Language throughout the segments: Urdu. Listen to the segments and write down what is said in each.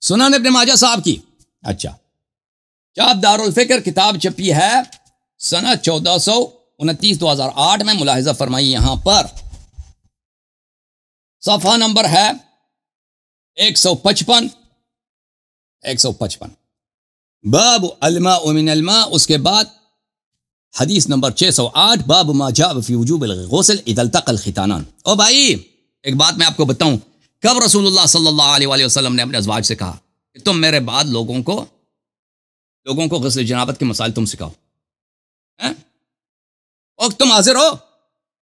سنن ابن ماجہ صاحب کی. اچھا چاپ دارالفکر کتاب چھپی ہے سنہ 1429 2008 میں. ملاحظہ فرمائی یہاں پر صفحہ نمبر ہے 155 باب الماء من الماء. اس کے بعد حدیث نمبر 608 باب ما جاء فی وجوب الغسل اذا التقى الختانان. او بھائی ایک بات میں آپ کو بتاؤں، کب رسول اللہ صلی اللہ علیہ وآلہ وسلم نے اپنے ازواج سے کہا کہ تم میرے بعد لوگوں کو غسل جنابت کے مسائل تم سکھاؤ؟ اور تم حاضر ہو؟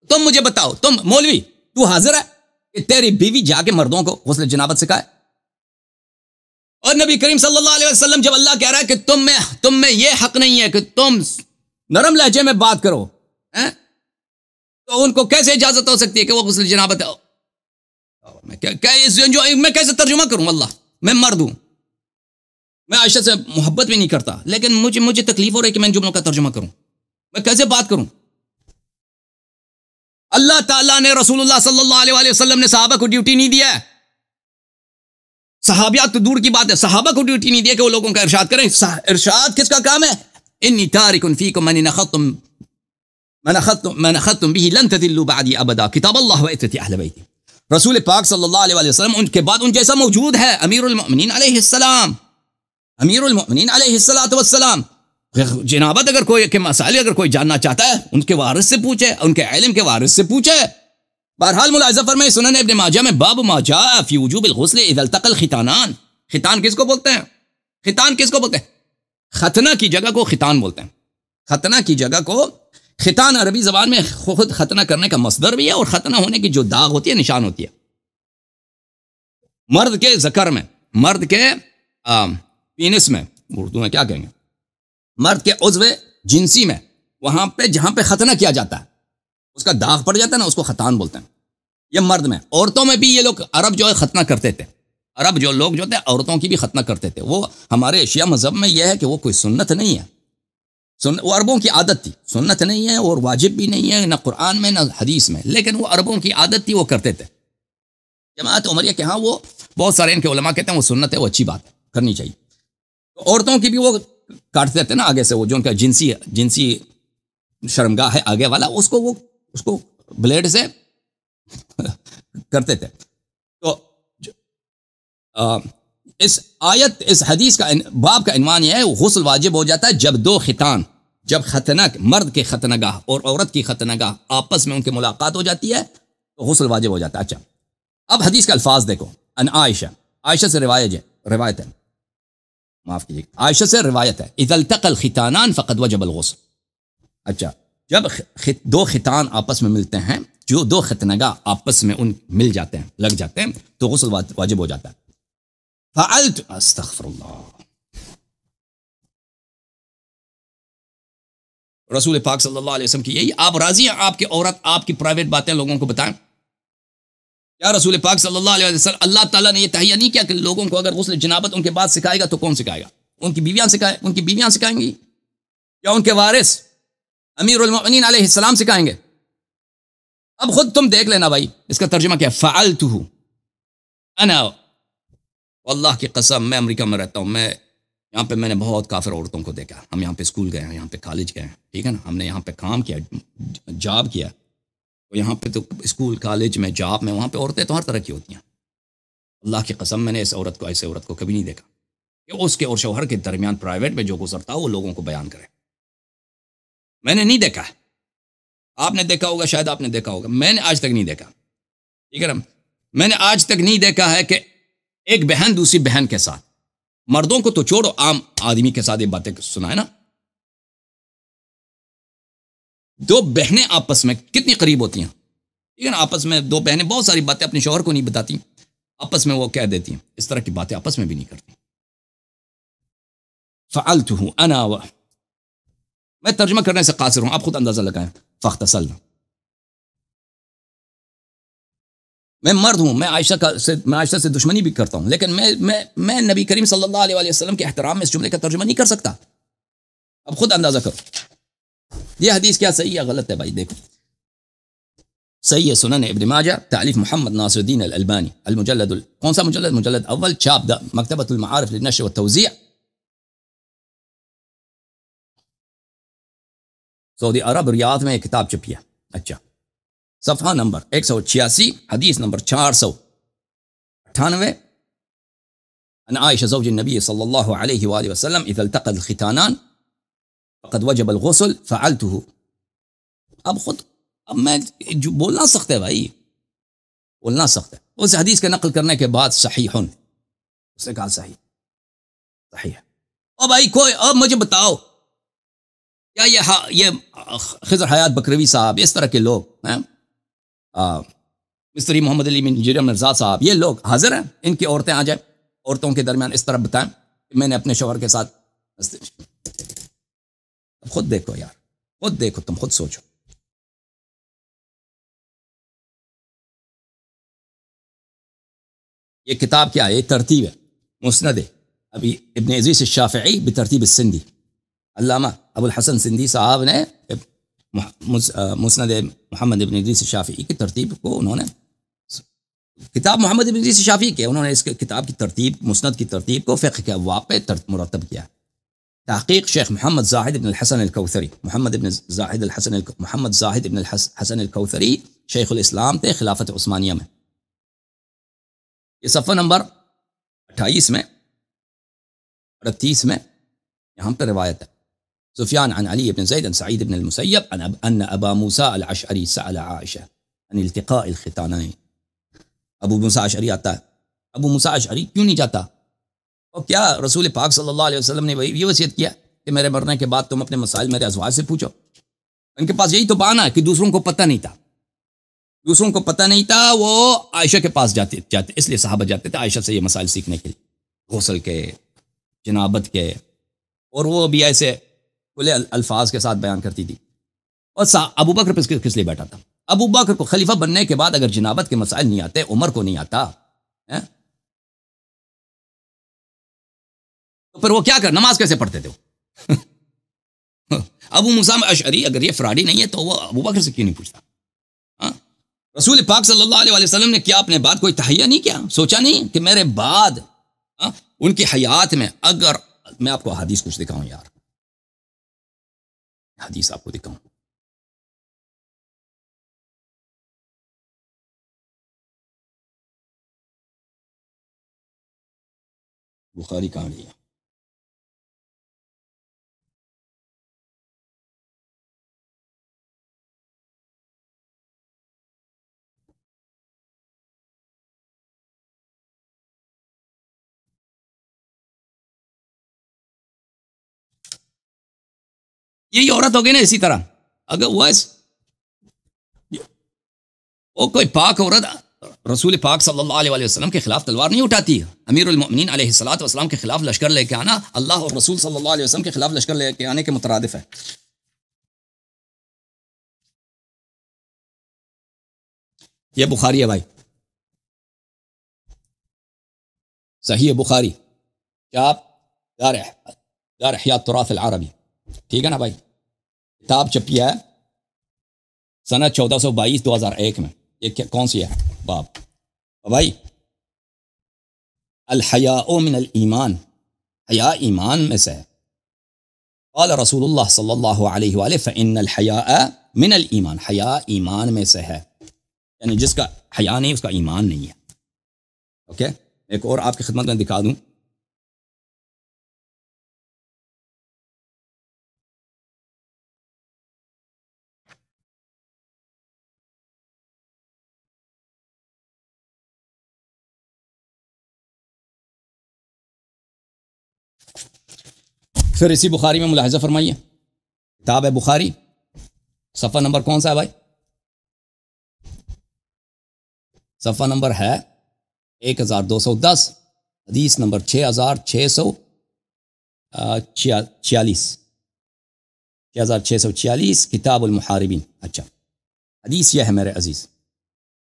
تم مجھے بتاؤ، تم مولوی تو حاضر ہے کہ تیری بیوی جا کے مردوں کو غسل جنابت سکھائے؟ اور نبی کریم صلی اللہ علیہ وسلم جب اللہ کہہ رہا ہے کہ تم میں یہ حق نہیں ہے کہ تم نرم لہجے میں بات کرو، تو ان کو کیسے اجازت ہو سکتی ہے کہ وہ غسل جنابت ہے؟ میں کیسے ترجمہ کروں؟ اللہ میں مرد ہوں، میں عائشہ سے محبت بھی نہیں کرتا، لیکن مجھے تکلیف ہو رہی ہے کہ میں ان جملوں کا ترجمہ کروں. میں کیسے بات کروں؟ اللہ تعالیٰ نے رسول اللہ صلی اللہ علیہ وآلہ وسلم نے صحابہ کو ڈیوٹی نہیں دیا ہے. صحابیات تو دور کی بات ہے، صحابہ کو ڈیوٹی نہیں دیا کہ وہ لوگوں کا ارشاد کریں. ارشاد کس کا کام ہے؟ انی تارک فیکم من اخذتم به لن تضلوا بعدی ابدا کتاب اللہ و عترتی اہل بیتی. رسول پاک صلی اللہ علیہ وآلہ وسلم ان کے بعد ان جیسا موجود ہے امیر المؤمنین علیہ السلام، امیر المؤمنین علیہ السلام. جنابت اگر کوئی کے مسائل اگر کوئی جاننا چاہتا ہے ان کے وارث سے پوچھے، ان کے علم کے وارث سے پوچھے. بہرحال ملاحظہ فرمائے سنن ابن ماجہ میں باب ما جاء فی وجوب الغسل اذا التقى الختانان. ختان کس کو بولتے ہیں؟ ختان کس کو بولتے ہیں؟ ختنہ کی جگہ کو ختان بولتے ہیں. ختنہ کی جگہ کو ختان عربی زبان میں خود ختنہ کرنے کا مصدر بھی ہے، اور ختنہ ہونے کی جو داغ ہوتی ہے، نشان ہوتی ہے. مرد کے ذکر میں، مرد کے پینس میں، اردو میں کیا کہیں گے، مرد کے عضو جنسی میں، وہاں پہ جہاں پہ ختنہ کیا جاتا ہے اس کا داغ پڑ جاتا ہے نا، اس کو ختان بولتے ہیں. یہ مرد میں. عورتوں میں بھی یہ لوگ عرب جو ہے ختنہ کرتے تھے. عرب جو لوگ جو تھے عورتوں کی بھی ختنہ کرتے تھے. وہ ہمارے ایشیا مذہب میں یہ ہے کہ وہ کوئی سنت نہیں ہے، وہ عربوں کی عادت تھی. سنت نہیں ہے اور واجب بھی نہیں ہے، نہ قرآن میں نہ حدیث میں، لیکن وہ عربوں کی عادت تھی، وہ کرتے تھے. جماعت عمریہ کے ہاں وہ بہت سارے ان کے علماء کہتے ہیں وہ سنت ہے، وہ اچھی بات ہے، کرنی چاہیے. تو عورتوں کی بھی وہ کاٹتے تھے نا آگے سے، وہ جو ان کا جنسی شرمگاہ ہے آگے والا، اس کو بلیڈ سے کرتے تھے. تو اس حدیث کا باب کا عنوان یہ ہے غسل واجب ہو جاتا ہے جب ختنہ مرد کے ختنہ گاہ اور عورت کی ختنہ گاہ آپس میں ان کی ملاقات ہو جاتی ہے تو غسل واجب ہو جاتا ہے. اچھا اب حدیث کا الفاظ دیکھو. ان عائشہ سے روایت ہے، معاف کیجیے، عائشہ سے روایت ہے اذا التقى الختانان فقد وجب الغسل. اچھا جب دو ختان آپس میں ملتے ہیں، جو دو ختنگاہ آپس میں ان مل جاتے ہیں، لگ جاتے ہیں، تو غسل واجب ہو جاتا ہے. فعلت استغفر اللہ. رسول پاک صلی اللہ علیہ وسلم کی یہی، آپ راضی ہیں آپ کی عورت آپ کی پرائیویٹ باتیں لوگوں کو بتائیں؟ کیا رسول پاک صلی اللہ علیہ وسلم اللہ تعالیٰ نے یہ تہیہ نہیں کیا کہ لوگوں کو اگر غسل جنابت ان کے بعد سکھائے گا تو کون سکھائے گا؟ ان کی بیویاں سکھائیں گی یا ان کے وارث امیر المؤمنین علیہ السلام سکھائیں گے؟ اب خود تم دیکھ لینا بھائی اس کا ترجمہ کیا. فعلتہ انا، واللہ کی قسم میں امریکہ میں رہتا ہوں، میں یہاں پہ میں نے بہت کافر عورتوں کو دیکھا. ہم یہاں پہ اسکول گئے ہیں، یہاں پہ کالج گئے ہیں، ٹھیک ہے نا، ہم نے یہاں پہ کام کیا، جاب کیا. تو یہاں پہ تو اسکول کالج میں جاب میں وہاں پہ عورتیں تو ہر طرح کی ہوتی ہیں. اللہ کی قسم میں نے ایسے عورت کو کبھی نہیں دیکھا کہ اس کے اور شوہر کے درمیان پرائیویٹ میں جو گزرتا ہو وہ لوگوں کو بیان کرے. میں نے نہیں دیکھا ہے، آپ نے دیکھا ہوگا، شاید آپ نے دیکھا ہوگا، میں نے آج تک نہیں دیکھا. ٹھیک ہے نا، میں نے آج تک نہیں دیکھا ہے کہ ایک بہن دوسری بہن کے ساتھ، مردوں کو تو چھوڑو، عام آدمی کے ساتھ یہ باتیں سنائے نا. دو بہنیں آپس میں کتنی قریب ہوتی ہیں، ٹھیک ہے نا، آپس میں دو بہنیں بہت ساری باتیں اپنے شوہر کو نہیں بتاتی، آپس میں وہ کہہ دیتی ہیں، اس طرح کی باتیں آپس میں بھی نہیں کرتی. فعلتہ انا میں ترجمہ کرنے سے قاصر ہوں، آپ خود اندازہ لگائیں. فاغتسلنا، میں مرد ہوں، میں عائشہ سے دشمنی بھی کرتا ہوں، لیکن میں نبی کریم صلی اللہ علیہ وسلم کے احترام میں اس جملے کا ترجمہ نہیں کر سکتا. اب خود اندازہ کرو یہ حدیث کیا صحیح یا غلط ہے بھائی. دیکھو صحیح سنن ابن ماجہ تالیف محمد ناصر الدین الالبانی المجلد کون سا مجلد؟ مجلد اول، چھاپ مکتبۃ المعارف للنشر والتوزیع، سعودی عرب ریاض میں ایک کتاب چھپی ہے۔ اچھا، صفحہ نمبر 186، حدیث نمبر 498، عن عائشہ زوج النبی صلی اللہ علیہ وآلہ وسلم اذا التقى الختانان فقد وجب الغسل فعلته۔ اب میں جو بولنا سخت ہے بھائی، بولنا سخت ہے۔ اس حدیث کے نقل کرنے کے بعد صحیح، اس نے کہا صحیح ہے۔ اور بھائی کوئی اب مجھے بتاؤ، کیا یہ خضر حیات بکروی صاحب، اس طرح کے لوگ ہیں، مستری محمد علی بن جرم مرزا صاحب، یہ لوگ حاضر ہیں ان کی عورتیں آ جائیں، عورتوں کے درمیان اس طرح بتائیں کہ میں نے اپنے شوہر کے ساتھ، خود دیکھو یار، خود دیکھو، تم خود سوچو۔ یہ کتاب کیا ہے؟ یہ ترتیب ہے، مسند ابھی ابن عزیز الشافعی بترتیب السندی، علامہ ابو الحسن سندی صاحب نے مسند محمد ابن عزیز الشافعی کی ترتیب کو، انہوں نے کتاب محمد ابن عزیز الشافعی کے، انہوں نے اس کتاب کی ترتیب، مسند کی ترتیب کو فقہ کے ابواب پہ مرتب کیا۔ تحقیق شیخ محمد زاہد ابن الحسن الکوثری، محمد زاہد ابن الحسن الکوثری شیخ الاسلام تھے خلافت عثمانیہ میں۔ یہ صفحہ نمبر 28 میں، 38 میں یہاں پہ روایت ہے، سفیان عن علی بن زید عن سعید بن المسیب ان ابا موسیٰ الاشعری سأل عائشہ عن التقاء الختانین۔ ابو موسیٰ اشعری آتا ہے، ابو موسیٰ اشعری کیوں نہیں جاتا؟ اور کیا رسول پاک صلی اللہ علیہ وسلم نے یہ وصیت کیا کہ میرے مرنے کے بعد تم اپنے مسائل میرے ازواج سے پوچھو؟ ان کے پاس یہی تو بہانہ ہے کہ دوسروں کو پتہ نہیں تھا، دوسروں کو پتہ نہیں تھا، وہ عائشہ کے پاس جاتے، اس لیے صحابہ جاتے تھے عائشہ سے یہ مسائل سیکھنے کے لیے، غسل کے، جنابت کے، اور وہ بھی ایسے کھلے الفاظ کے ساتھ بیان کرتی تھی۔ اور ابو بکر پہ کس لیے بیٹھا تھا؟ ابو بکر کو خلیفہ بننے کے بعد اگر جنابت کے مسائل نہیں آتے، عمر کو نہیں آتا، تو پھر وہ کیا کر، نماز کیسے پڑھتے تھے وہ؟ ابو موسیٰ اشعری اگر یہ فراڈی نہیں ہے تو وہ ابو بکر سے کیوں نہیں پوچھتا؟ رسول پاک صلی اللہ علیہ وسلم نے کیا اپنے بعد کوئی تہیہ نہیں کیا؟ سوچا نہیں کہ میرے بعد ان کی حیات میں، اگر میں آپ کو حدیث کچھ دکھاؤں یار، حدیث آپ کو دکھاؤں، بخاری کہاں لیا؟ یہی عورت ہوگی نا، اسی طرح اگر وہ کوئی پاک عورت رسول پاک صلی اللہ علیہ وسلم کے خلاف تلوار نہیں اٹھاتی، امیر المؤمنین علیہ الصلوۃ والسلام کے خلاف لشکر لے کے آنا اللہ اور رسول صلی اللہ علیہ وسلم کے خلاف لشکر لے کے آنے کے مترادف ہے۔ یہ بخاری ہے بھائی، صحیح بخاری، چاپ دار احیاء التراث العربی، ٹھیک ہے نا بھائی؟ کتاب چھپی ہے سنہ 1422 2001 میں۔ یہ کون سی ہے باب بھائی؟ الحیاء من الایمان، حیا ایمان میں سے ہے۔ قال رسول اللہ صلی اللہ علیہ وآلہ فإن الحیاء من الایمان، حیا ایمان میں سے ہے، یعنی جس کا حیا نہیں اس کا ایمان نہیں ہے۔ اوکے، ایک اور آپ کی خدمت میں دکھا دوں، پھر اسی بخاری میں ملاحظہ فرمائیے، کتاب ہے بخاری، صفحہ نمبر کون سا ہے بھائی؟ صفحہ نمبر ہے 1210، حدیث نمبر 6646 کتاب المحاربین۔ اچھا، حدیث یہ ہے میرے عزیز،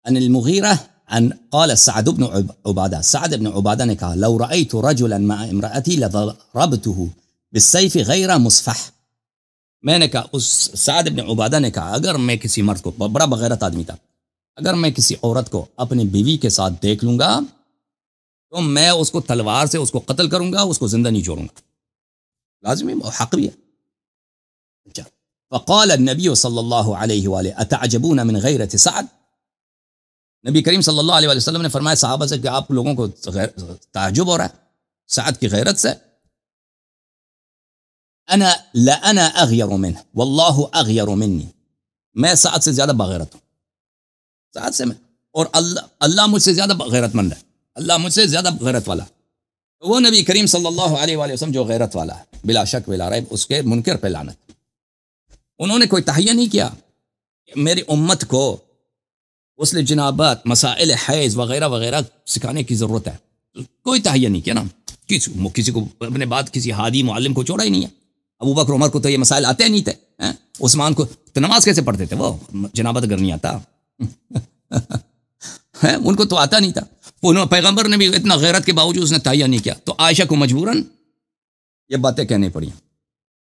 ان المغیرہ ان قال سعد بن عبادہ، سعد بن عبادہ نے کہا لو رأیت رجلا مع امرأتی لضربته بالسیف غیر مصفح، میں نے کہا، اس سعد بن عبادہ نے کہا اگر میں کسی مرد کو، بڑا بغیرت آدمی تھا، اگر میں کسی عورت کو اپنی بیوی کے ساتھ دیکھ لوں گا تو میں اس کو تلوار سے اس کو قتل کروں گا، اس کو زندہ نہیں چھوڑوں گا، لازمی حق بھی ہے. اچھا، فقال النبی صلی اللہ علیہ وآلہ اتعجبون من غیرت سعد، نبی کریم صلی اللہ علیہ وسلم نے فرمایا صحابہ سے کہ آپ لوگوں کو تعجب ہو رہا ہے سعد کی غیرت سے. انا اغیر منہ واللہ اغیر منی، میں سعد سے زیادہ بغیرت ہوں، سعد سے میں، اور اللہ مجھ سے زیادہ غیرت مند ہے، اللہ مجھ سے زیادہ غیرت والا. وہ نبی کریم صلی اللہ علیہ وآلہ وسلم جو غیرت والا ہے بلا شک بلا ریب، اس کے منکر پہ لعنت. انہوں نے کوئی تہیہ نہیں کیا کہ میری امت کو غسل جنابت، مسائل حیض وغیرہ وغیرہ سکھانے کی ضرورت ہے، کوئی تہیہ نہیں کیا نا. کسی کو اپنے بعد کسی ہادی معلم کو چھوڑا ہی نہیں ہے. ابو بکر عمر کو تو یہ مسائل آتے نہیں تھے، عثمان کو تو نماز کیسے پڑھتے تھے وہ جنابت اگر نہیں آتا ان کو تو آتا نہیں تھا. پیغمبر نے بھی اتنا غیرت کے باوجود اس نے تہیہ نہیں کیا، تو عائشہ کو مجبوراً یہ باتیں کہنی پڑی.